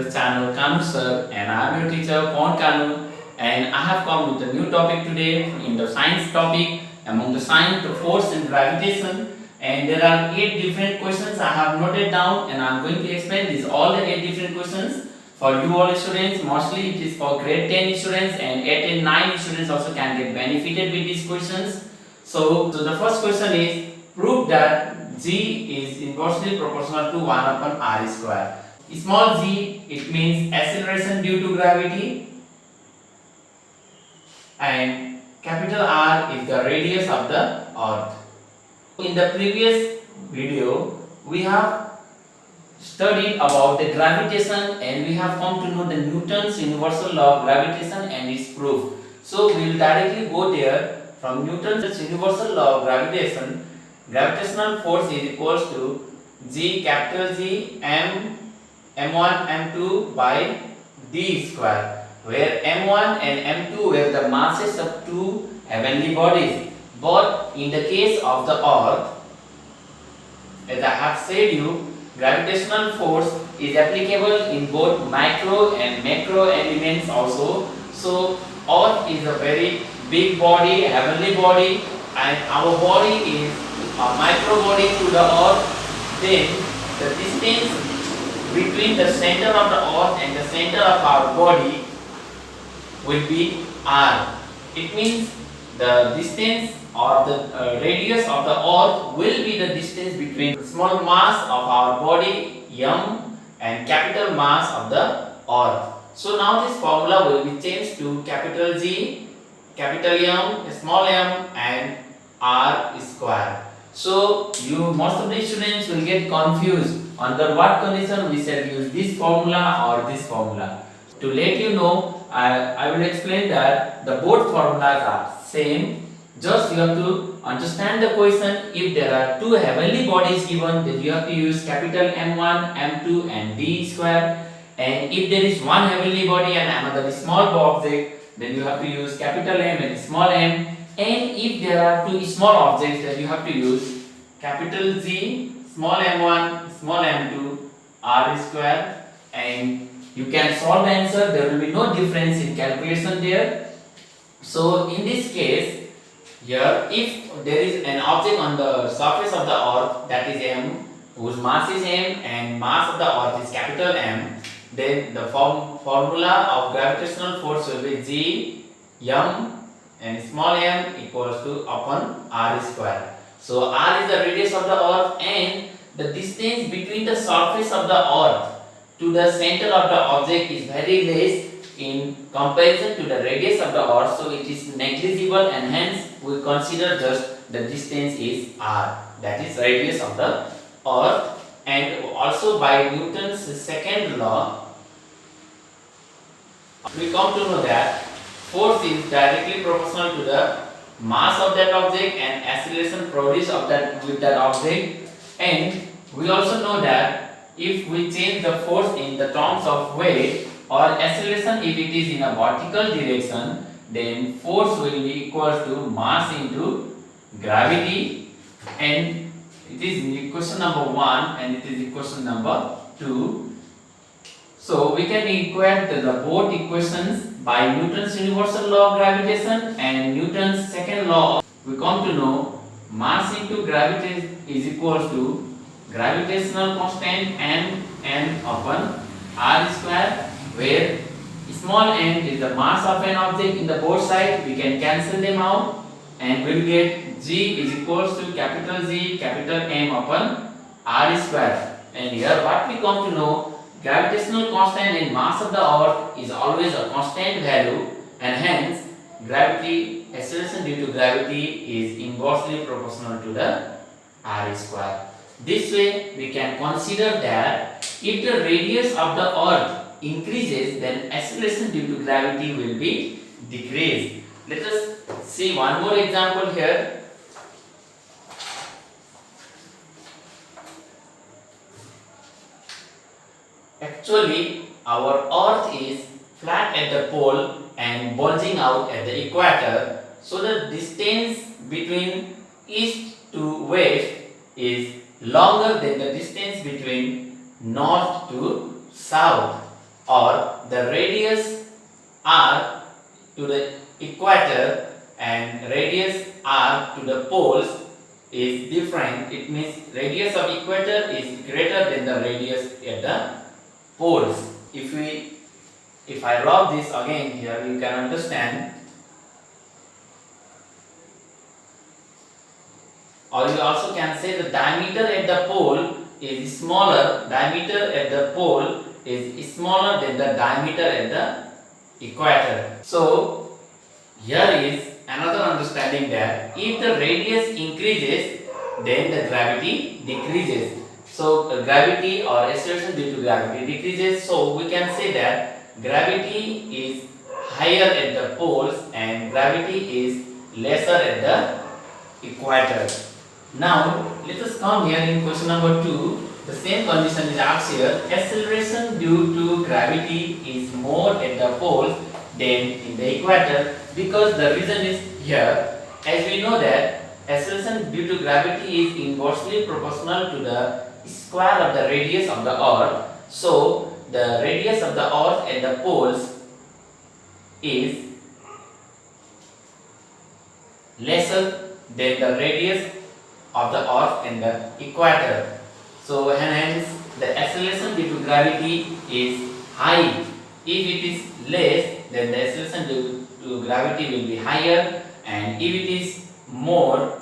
the channel Kanu Sir, and I am your teacher Pon Kanu, and I have come with a new topic today in the science topic. Among the science, the force and gravitation, and there are 8 different questions I have noted down, and I am going to explain these all the 8 different questions for you all students. Mostly it is for grade 10 students, and 8 and 9 students also can get benefited with these questions. So the first question is, prove that g is inversely proportional to 1 upon r square. Small g, it means acceleration due to gravity, and capital R is the radius of the earth. In the previous video, we have studied about the gravitation, and we have come to know the Newton's universal law of gravitation and its proof. So we will directly go there. From Newton's universal law of gravitation, gravitational force is equals to G, capital G, m1 m2 by d square, where m1 and m2 were the masses of two heavenly bodies. But in the case of the earth, as I have said you, gravitational force is applicable in both micro and macro elements also. So earth is a very big body, heavenly body, and our body is a micro body to the earth. Then the distance between the center of the earth and the center of our body will be r. It means the distance or the radius of the earth will be the distance between the small mass of our body m and capital mass of the earth. So now this formula will be changed to capital G, capital M, small m, and r square. So most of the students will get confused under what condition we shall use this formula or this formula. To let you know, I will explain that the both formulas are same. Just you have to understand the question. If there are two heavenly bodies given, then you have to use capital M1, M2 and d square. And if there is one heavenly body and another small object, then you have to use capital M and small m. And if there are two small objects, then you have to use capital G, small m1, small m2, r square, and you can solve the answer. There will be no difference in calculation there. So in this case, here if there is an object on the surface of the earth, that is m, whose mass is m and mass of the earth is capital M, then the formula of gravitational force will be G m and small m equals to upon r square. So r is the radius of the earth, and the distance between the surface of the earth to the center of the object is very less in comparison to the radius of the earth, so it is negligible, and hence we consider just the distance is r, that is radius of the earth. And also by Newton's second law, we come to know that force is directly proportional to the mass of that object and acceleration produced of that with that object. And we also know that if we change the force in the terms of weight or acceleration, if it is in a vertical direction, then force will be equal to mass into gravity, and it is equation number 1 and it is equation number 2. So we can equate the both equations by Newton's universal law of gravitation and Newton's second law. We come to know mass into gravity is equal to gravitational constant m upon r square, where small m is the mass of an object in the both sides. We can cancel them out and we will get G is equals to capital G, capital M upon r square. And here what we come to know, gravitational constant in mass of the earth is always a constant value, and hence gravity, acceleration due to gravity is inversely proportional to the r square. This way we can consider that if the radius of the earth increases, then acceleration due to gravity will be decreased. Let us see one more example here. Actually, our earth is flat at the pole and bulging out at the equator, so the distance between east to west is longer than the distance between north to south. or the radius r to the equator and radius r to the poles is different, it means radius of equator is greater than the radius at the poles. If I rub this again here, you can understand. Or you also can say the diameter at the pole is smaller. Diameter at the pole is smaller than the diameter at the equator. So here is another understanding that if the radius increases, then the gravity decreases. So gravity or acceleration due to gravity decreases. So we can say that gravity is higher at the poles and gravity is lesser at the equator. Now let us come here in question number 2. The same condition is asked here. Acceleration due to gravity is more at the poles than in the equator, because the reason is here, as we know that acceleration due to gravity is inversely proportional to the square of the radius of the earth. So the radius of the earth at the poles is lesser than the radius of the earth and the equator. So hence the acceleration due to gravity is high. If it is less, then the acceleration due to gravity will be higher, and if it is more,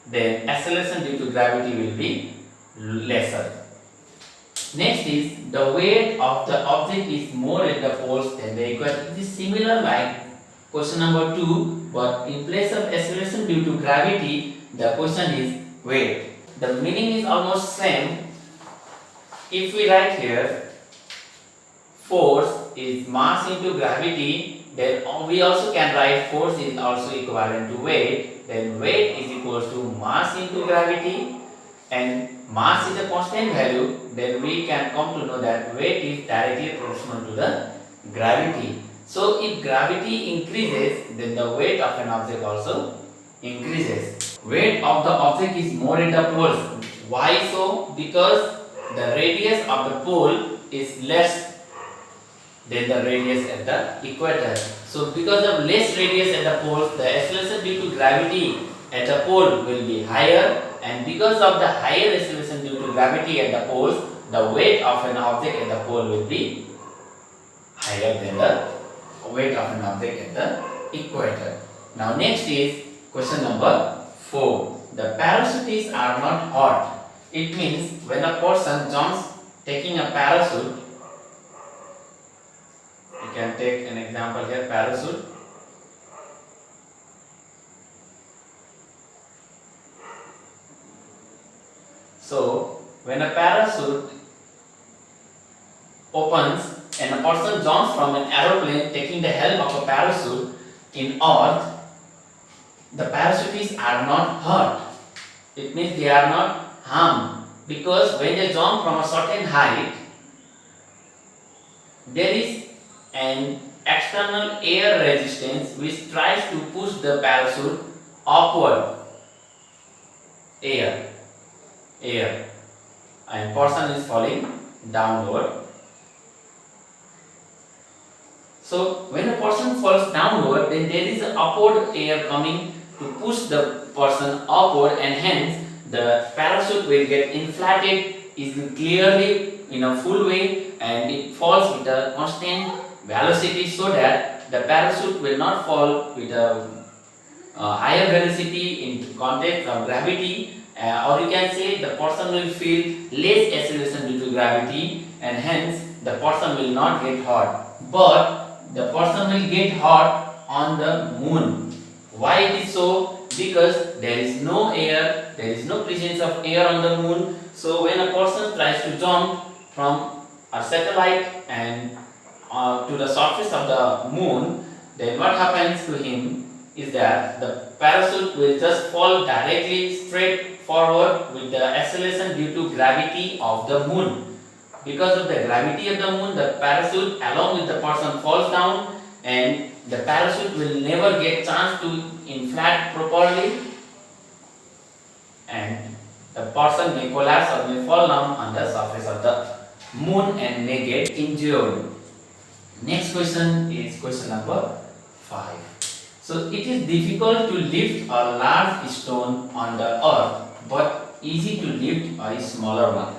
then acceleration due to gravity will be lesser. Next is the weight of the object is more at the poles than the equator. It is similar like question number 2, but in place of acceleration due to gravity, the question is weight. The meaning is almost same. If we write here force is mass into gravity, then we also can write force is also equivalent to weight. Then weight is equals to mass into gravity, and mass is a constant value. Then we can come to know that weight is directly proportional to the gravity. So if gravity increases, then the weight of an object also increases. Weight of the object is more at the poles. Why so? Because the radius of the pole is less than the radius at the equator. So because of less radius at the poles, the acceleration due to gravity at the pole will be higher, and because of the higher acceleration due to gravity at the poles, the weight of an object at the pole will be higher than the weight of an object at the equator. Now next is question number 4. The parachutists are not hot. It means when a person jumps taking a parachute, you can take an example here, parachute. So when a parachute opens and a person jumps from an aeroplane taking the help of a parachute in earth, the parachutists are not hurt. It means they are not harmed, because when they jump from a certain height, there is an external air resistance which tries to push the parachute upward. Air, and person is falling downward. So when a person falls downward, then there is an upward air coming to push the person upward, and hence the parachute will get inflated is clearly in a full way, and it falls with a constant velocity, so that the parachute will not fall with a higher velocity in context of gravity, or you can say the person will feel less acceleration due to gravity, and hence the person will not get hot. But the person will get hot on the moon. Why it is so? Because there is no air, there is no presence of air on the moon. So when a person tries to jump from a satellite and to the surface of the moon, then what happens to him is that the parachute will just fall directly straight forward with the acceleration due to gravity of the moon. Because of the gravity of the moon, the parachute along with the person falls down, and the parachute will never get chance to inflate properly, and the person may collapse or may fall down on the surface of the moon and may get injured. Next question is question number 5. So it is difficult to lift a large stone on the earth but easy to lift a smaller one.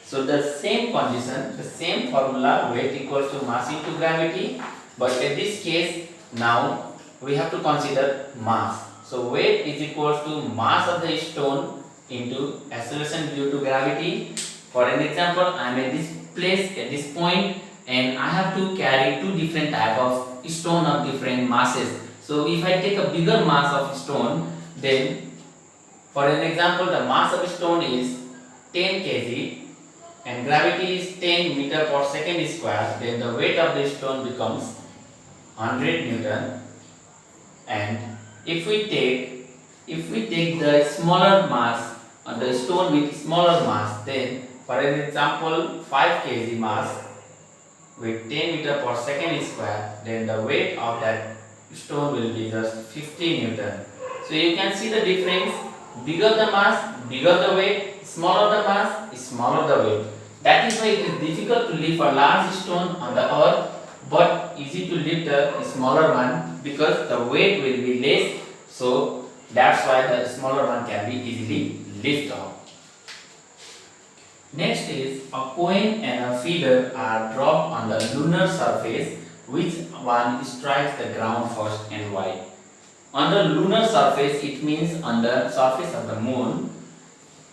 So the same condition, the same formula, weight equals to mass into gravity, but in this case now we have to consider mass. So weight is equals to mass of the stone into acceleration due to gravity. For an example, I am at this place, at this point, and I have to carry two different type of stone of different masses. So if I take a bigger mass of stone, then for an example, the mass of stone is 10 kg and gravity is 10 meter per second square, then the weight of the stone becomes 100 Newton. And if we take the smaller mass, the stone with smaller mass, then for an example 5 kg mass with 10 meter per second square, then the weight of that stone will be just 50 Newton. So you can see the difference. Bigger the mass, bigger the weight, smaller the mass, smaller the weight. That is why it is difficult to lift a large stone on the earth but easy to lift a smaller one because the weight will be less. So that's why the smaller one can be easily lifted up. Next is a coin and a feather are dropped on the lunar surface. Which one strikes the ground first and why? On the lunar surface, it means on the surface of the moon.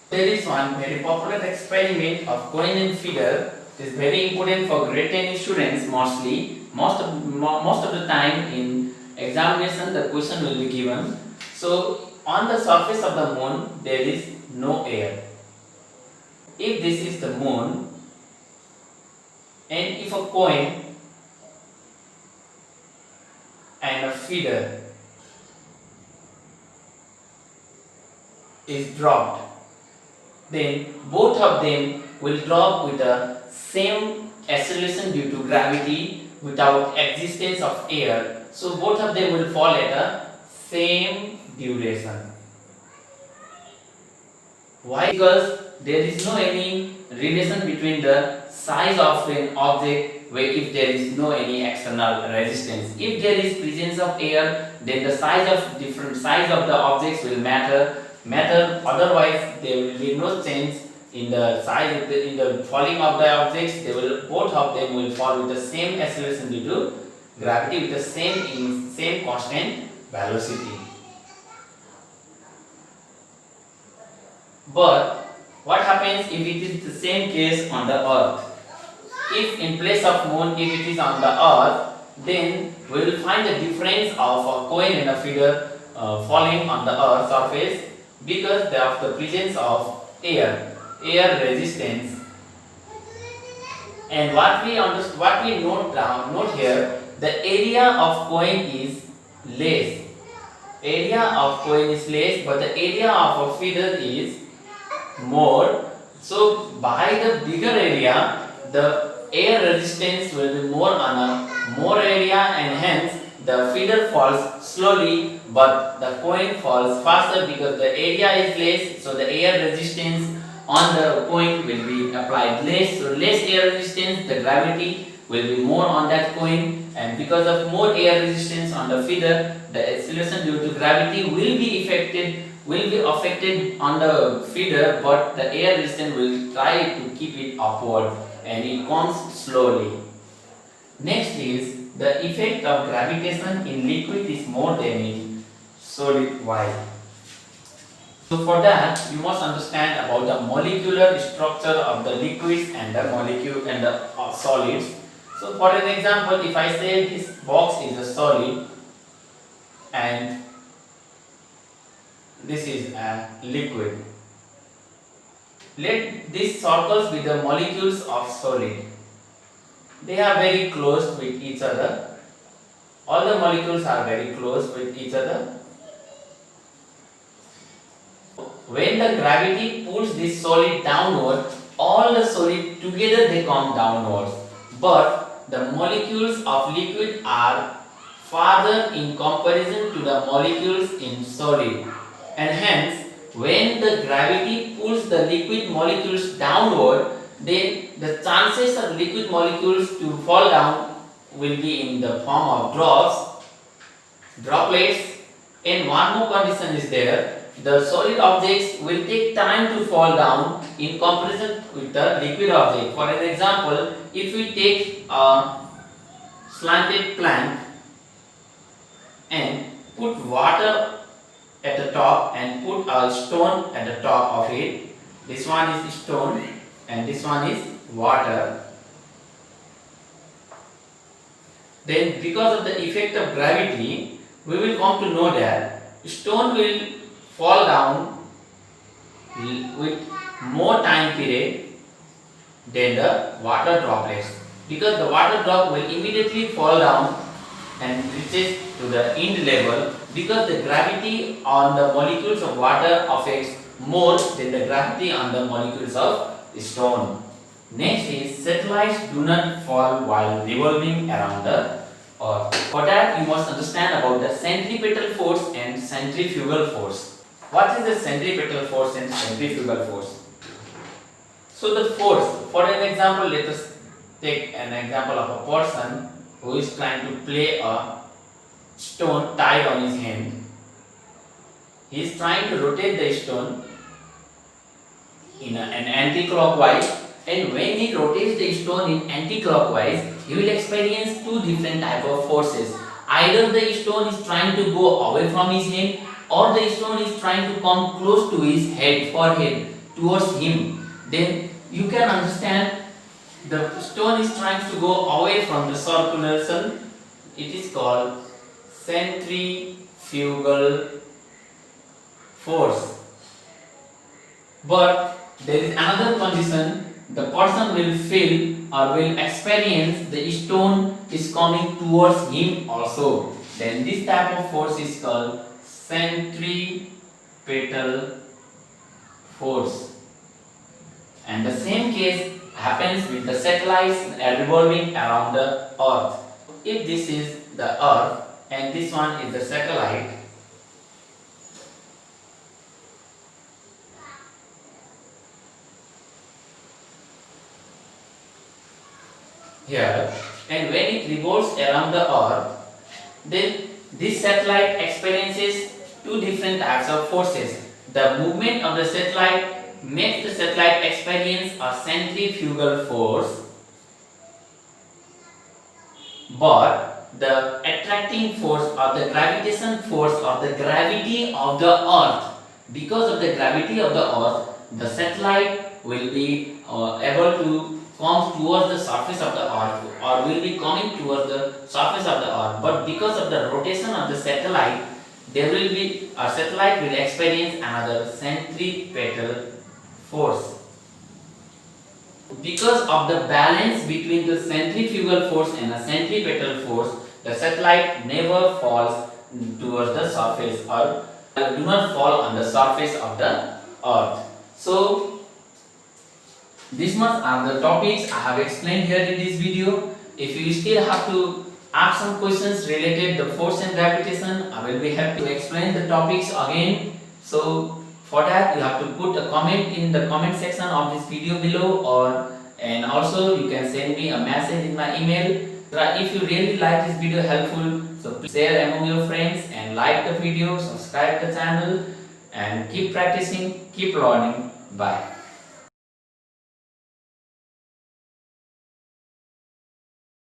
There is one very popular experiment of coin and feather. It is very important for grade 10 students mostly. Most of the time in examination the question will be given. So on the surface of the moon there is no air. If this is the moon and if a coin and a feather is dropped, then both of them will drop with the same acceleration due to gravity without existence of air. So both of them will fall at the same duration. Why? Because there is no any relation between the size of an object where if there is no any external resistance. If there is presence of air, then the size of different size of the objects will matter. Otherwise there will be no change in the size of in the falling of the objects. Both of them will fall with the same acceleration due to gravity with the same constant velocity. But what happens if it is the same case on the earth? If in place of moon, if it is on the earth, then we will find the difference of a coin and a feather falling on the earth surface because of the presence of air resistance. And what we note here, the area of coin is less. Area of coin is less, but the area of a feather is more. So by the bigger area, the air resistance will be more on a more area, and hence the feather falls slowly but the coin falls faster because the area is less. So the air resistance on the coin will be applied less. So less air resistance, the gravity will be more on that coin, and because of more air resistance on the feather, the acceleration due to gravity will be affected on the feather, but the air resistance will try to keep it upward and it comes slowly. Next is the effect of gravitation in liquid is more than in solid. Why? So for that you must understand about the molecular structure of the liquids and the molecule and the solids. So for an example, if I say this box is a solid and this is a liquid, let these circles with the molecules of solid. They are very close with each other. All the molecules are very close with each other. When the gravity pulls this solid downward, all the solid together they come downwards. But the molecules of liquid are farther in comparison to the molecules in solid, and hence when the gravity pulls the liquid molecules downward, then the chances of liquid molecules to fall down will be in the form of droplets. And one more condition is there, the solid objects will take time to fall down in comparison with the liquid object. For an example, if we take a slanted plank and put water at the top and put a stone at the top of it, this one is stone and this one is water, then because of the effect of gravity, we will come to know that stone will fall down with more time period than the water droplets, because the water drop will immediately fall down and reaches to the end level, because the gravity on the molecules of water affects more than the gravity on the molecules of stone. Next is satellites do not fall while revolving around the Earth. For that you must understand about the centripetal force and centrifugal force. What is the centripetal force and centrifugal force? So the force, for an example, let us take an example of a person who is trying to play a stone tied on his hand. He is trying to rotate the stone in an anti-clockwise, and when he rotates the stone in anti-clockwise, he will experience two different type of forces. Either the stone is trying to go away from his hand, or the stone is trying to come close to his forehead towards him. Then you can understand the stone is trying to go away from the circulation. It is called centrifugal force. But there is another condition, the person will feel or will experience the stone is coming towards him also. Then this type of force is called centripetal force. And the same case happens with the satellites revolving around the Earth. If this is the Earth and this one is the satellite, here, and when it revolves around the Earth, then this satellite experiences two different types of forces. The movement of the satellite makes the satellite experience a centrifugal force, but the attracting force or the gravitation force or the gravity of the Earth, because of the gravity of the Earth, the satellite will be able to come towards the surface of the Earth, or will be coming towards the surface of the Earth. But because of the rotation of the satellite, there will be a satellite will experience another centripetal force. Because of the balance between the centrifugal force and a centripetal force, the satellite never falls towards the surface or do not fall on the surface of the Earth. So these much are the topics I have explained here in this video. If you still have to ask some questions related to force and gravitation, I will be happy to explain the topics again. So for that you have to put a comment in the comment section of this video below, and also you can send me a message in my email. If you really like this video helpful, so please share among your friends and like the video, subscribe the channel, and keep practicing, keep learning. Bye.